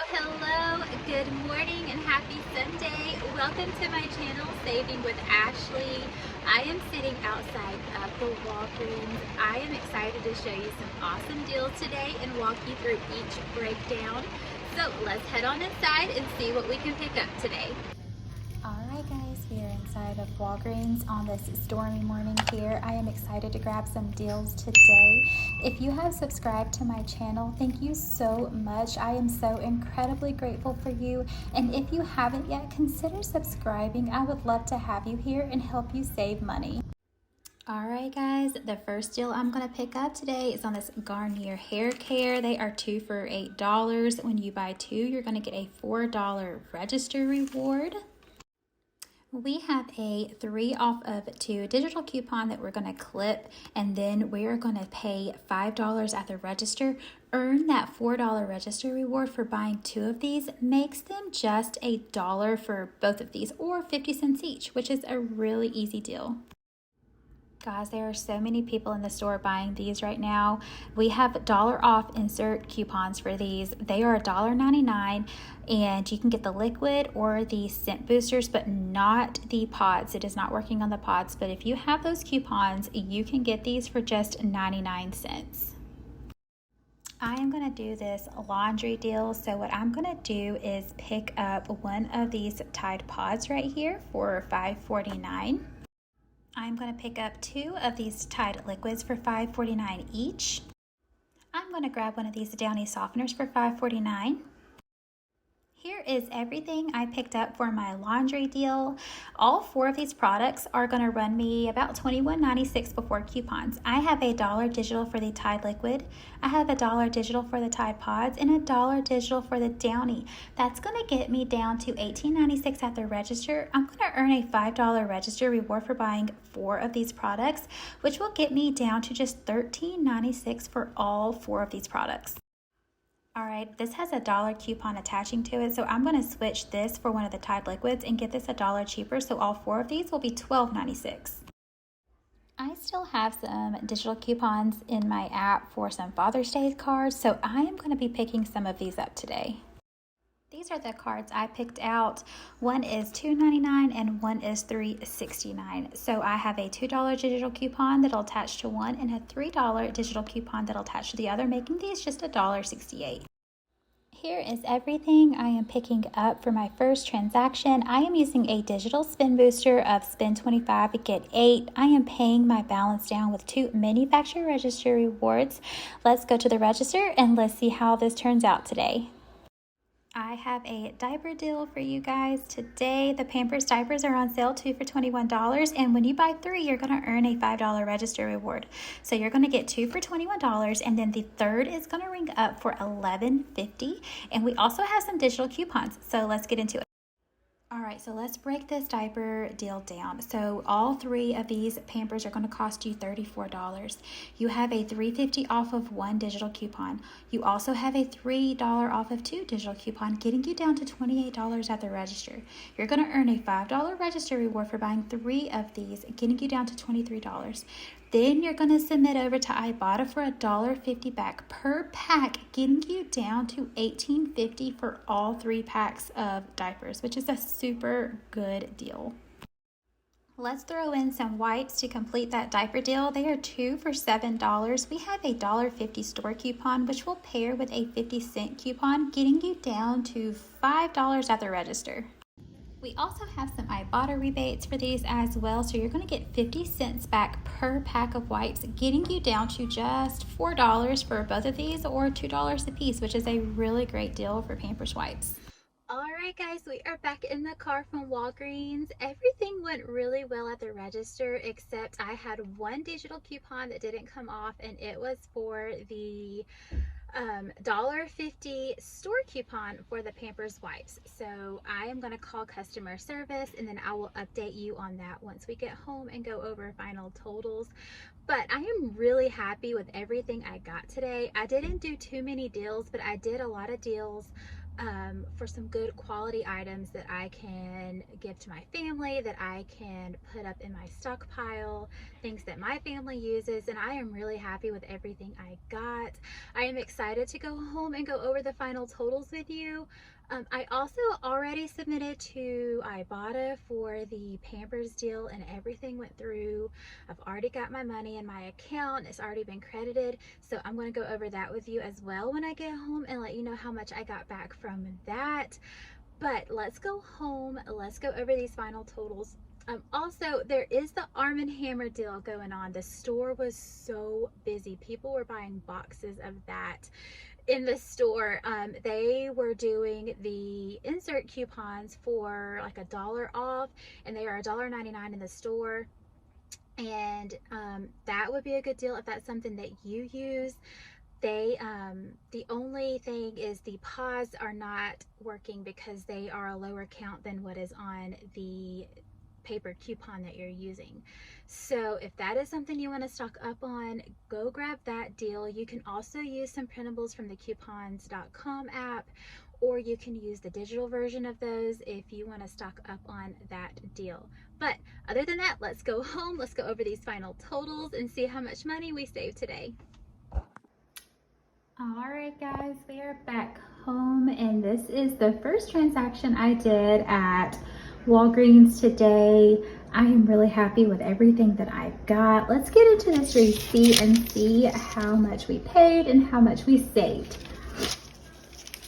Hello, good morning and happy Sunday. Welcome to my channel, Saving with Ashley. I am sitting outside of the Walgreens. I am excited to show you some awesome deals today and walk you through each breakdown. So let's head on inside and see what we can pick up today. Alright guys, we are inside of Walgreens on this stormy morning here. I am excited to grab some deals today. If you have subscribed to my channel, thank you so much. I am so incredibly grateful for you. And if you haven't yet, consider subscribing. I would love to have you here and help you save money. Alright guys, the first deal I'm going to pick up today is on this Garnier hair care. They are 2 for $8. When you buy 2, you're going to get a $4 register reward. We have a 3 off of 2 digital coupon that we're going to clip, and then we are going to pay $5 at the register. Earn that $4 register reward for buying 2 of these. Makes them just $1 for both of these, or 50 cents each, which is a really easy deal. Guys, there are so many people in the store buying these right now. We have dollar off insert coupons for these. They are $1.99, and you can get the liquid or the scent boosters, but not the pods. It is not working on the pods, but if you have those coupons, you can get these for just 99 cents. I am going to do this laundry deal. So what I'm going to do is pick up one of these Tide pods right here for $5.49. I'm going to pick up 2 of these Tide liquids for $5.49 each. I'm going to grab one of these Downy softeners for $5.49. Here is everything I picked up for my laundry deal. All 4 of these products are going to run me about $21.96 before coupons. I have $1 digital for the Tide liquid. I have $1 digital for the Tide pods and $1 digital for the Downy. That's going to get me down to $18.96 at the register. I'm going to earn a $5 register reward for buying 4 of these products, which will get me down to just $13.96 for all 4 of these products. Alright, this has $1 coupon attaching to it, so I'm going to switch this for one of the Tide liquids and get this $1 cheaper, so all 4 of these will be $12.96. I still have some digital coupons in my app for some Father's Day cards, so I am going to be picking some of these up today. These are the cards I picked out. One is $2.99 and one is $3.69. So I have a $2 digital coupon that'll attach to one and a $3 digital coupon that'll attach to the other, making these just $1.68. Here is everything I am picking up for my first transaction. I am using a digital spin booster of spend 25 get 8. I am paying my balance down with 2 manufacturer register rewards. Let's go to the register and let's see how this turns out today. I have a diaper deal for you guys today. The Pampers diapers are on sale 2 for $21, and when you buy 3, you're going to earn a $5 register reward. So you're going to get 2 for $21, and then the third is going to ring up for $11.50. And we also have some digital coupons, so let's get into it. Alright, so let's break this diaper deal down. So all 3 of these Pampers are going to cost you $34. You have a $3.50 off of 1 digital coupon. You also have a $3 off of 2 digital coupon, getting you down to $28 at the register. You're going to earn a $5 register reward for buying 3 of these, getting you down to $23. Then you're going to submit over to Ibotta for $1.50 back per pack, getting you down to $18.50 for all 3 packs of diapers, which is a super good deal. Let's throw in some wipes to complete that diaper deal. They are 2 for $7. We have a $1.50 store coupon, which will pair with a 50-cent coupon, getting you down to $5 at the register. We also have some Ibotta rebates for these as well, so you're going to get 50 cents back per pack of wipes, getting you down to just $4 for both of these, or $2 a piece, which is a really great deal for Pampers wipes. Alright guys, we are back in the car from Walgreens. Everything went really well at the register, except I had 1 digital coupon that didn't come off, and it was for the $1.50 store coupon for the Pampers wipes. So I am going to call customer service, and then I will update you on that once we get home and go over final totals. But I am really happy with everything I got today. I didn't do too many deals, but I did a lot of deals for some good quality items that I can give to my family, that I can put up in my stockpile, things that my family uses, and I am really happy with everything I got. I am excited to go home and go over the final totals with you. I also already submitted to Ibotta for the Pampers deal, and everything went through. I've already got my money in my account. It's already been credited. So I'm going to go over that with you as well when I get home and let you know how much I got back from that. But let's go home. Let's go over these final totals. Also, there is the Arm & Hammer deal going on. The store was so busy. People were buying boxes of that in the store. They were doing the insert coupons for like $1 off, and they are $1.99 in the store. And that would be a good deal if that's something that you use. They the only thing is the paws are not working because they are a lower count than what is on the paper coupon that you're using. So if that is something you want to stock up on, go grab that deal. You can also use some printables from the coupons.com app, or you can use the digital version of those if you want to stock up on that deal. But other than that, let's go home. Let's go over these final totals and see how much money we saved today. All right, guys, we are back home, and this is the first transaction I did at Walgreens today. I am really happy with everything that I got. Let's get into this receipt and see how much we paid and how much we saved.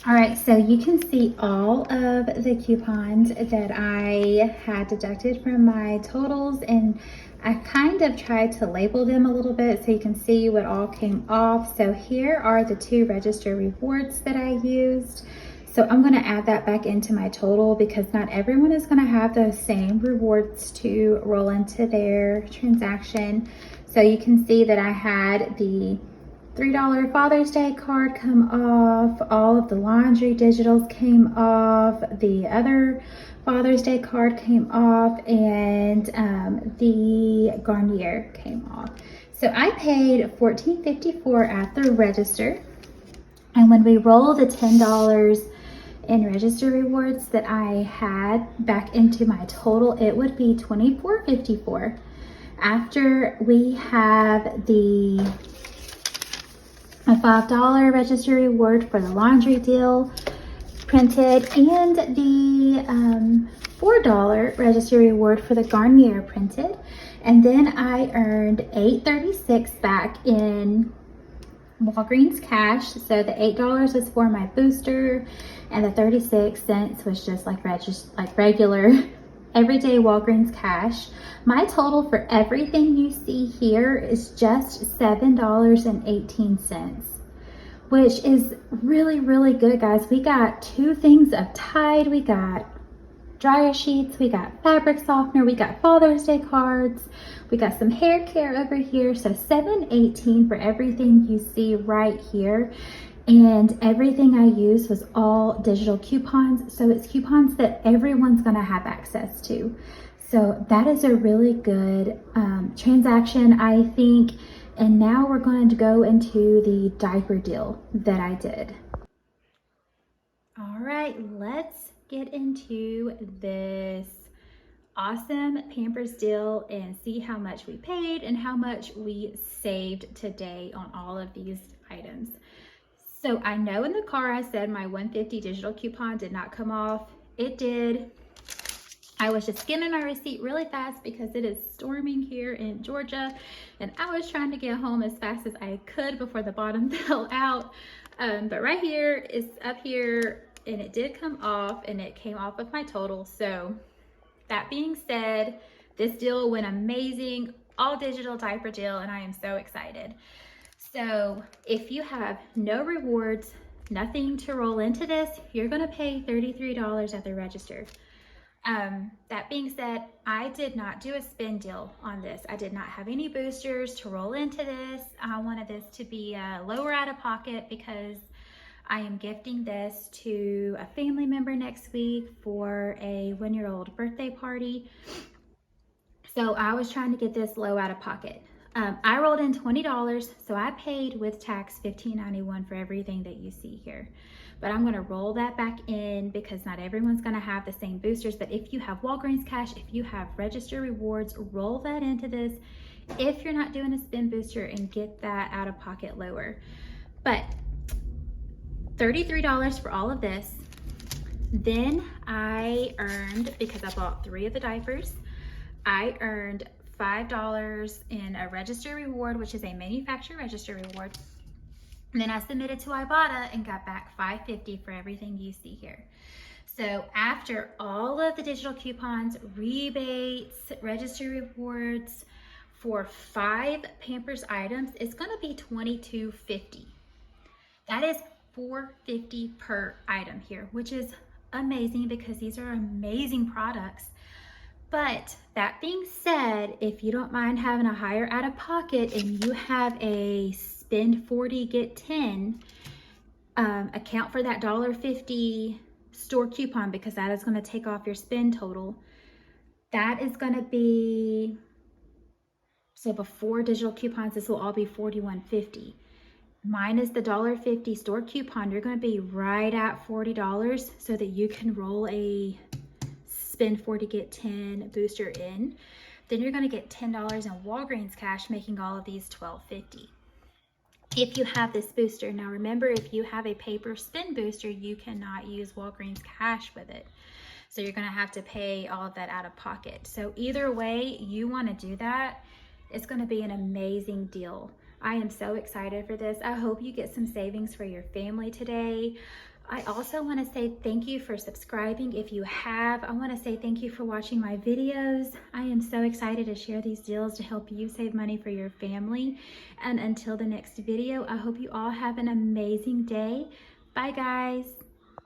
All right, so you can see all of the coupons that I had deducted from my totals, and I kind of tried to label them a little bit so you can see what all came off. So here are the 2 register rewards that I used. So I'm gonna add that back into my total because not everyone is gonna have those same rewards to roll into their transaction. So you can see that I had the $3 Father's Day card come off, all of the laundry digitals came off, the other Father's Day card came off, and the Garnier came off. So I paid $14.54 at the register, and when we roll the $10 in register rewards that I had back into my total, it would be $24.54. After we have the a $5 register reward for the laundry deal printed, and the $4 register reward for the Garnier printed. And then I earned $8.36 back in Walgreens cash. So the $8 was for my booster, and the 36 cents was just like regular everyday Walgreens cash. My total for everything you see here is just $7.18, which is really, really good, guys. We got 2 things of Tide, we got dryer sheets, we got fabric softener, we got Father's Day cards, we got some hair care over here. So $7.18 for everything you see right here. And everything I used was all digital coupons. So it's coupons that everyone's gonna have access to. So that is a really good transaction, I think. And now we're going to go into the diaper deal that I did. All right, let's get into this awesome Pampers deal and see how much we paid and how much we saved today on all of these items. So I know in the car I said my $1.50 digital coupon did not come off. It did. I was just skimming my receipt really fast because it is storming here in Georgia, and I was trying to get home as fast as I could before the bottom fell out. But right here is up here, and it did come off, and it came off of my total. So that being said, this deal went amazing, all digital diaper deal, and I am so excited. So if you have no rewards, nothing to roll into this, you're gonna pay $33 at the register. That being said, I did not do a spin deal on this. I did not have any boosters to roll into this. I wanted this to be lower out of pocket because I am gifting this to a family member next week for a 1-year-old birthday party. So I was trying to get this low out of pocket. I rolled in $20, so I paid with tax $15.91 for everything that you see here. but I'm gonna roll that back in because not everyone's gonna have the same boosters. But if you have Walgreens cash, if you have register rewards, roll that into this if you're not doing a spin booster and get that out of pocket lower. But $33 for all of this. Then I earned, because I bought 3 of the diapers, I earned $5 in a register reward, which is a manufacturer register reward. And then I submitted to Ibotta and got back $5.50 for everything you see here. So after all of the digital coupons, rebates, register rewards for 5 Pampers items, it's gonna be $22.50. That is $4.50 per item here, which is amazing because these are amazing products. But that being said, if you don't mind having a higher out of pocket and you have a spend 40, get 10, account for that $1.50 store coupon because that is going to take off your spend total. That is going to be, so before digital coupons, this will all be $41.50. Minus the $1.50 store coupon, you're going to be right at $40 so that you can roll a spend 40, get 10 booster in. Then you're going to get $10 in Walgreens cash, making all of these $12.50. If you have this booster, now remember, if you have a paper spin booster, you cannot use Walgreens cash with it. So you're going to have to pay all of that out of pocket. So either way you want to do that, it's going to be an amazing deal. I am so excited for this. I hope you get some savings for your family today. I also want to say thank you for subscribing. If you have, I want to say thank you for watching my videos. I am so excited to share these deals to help you save money for your family. And until the next video, I hope you all have an amazing day. Bye guys.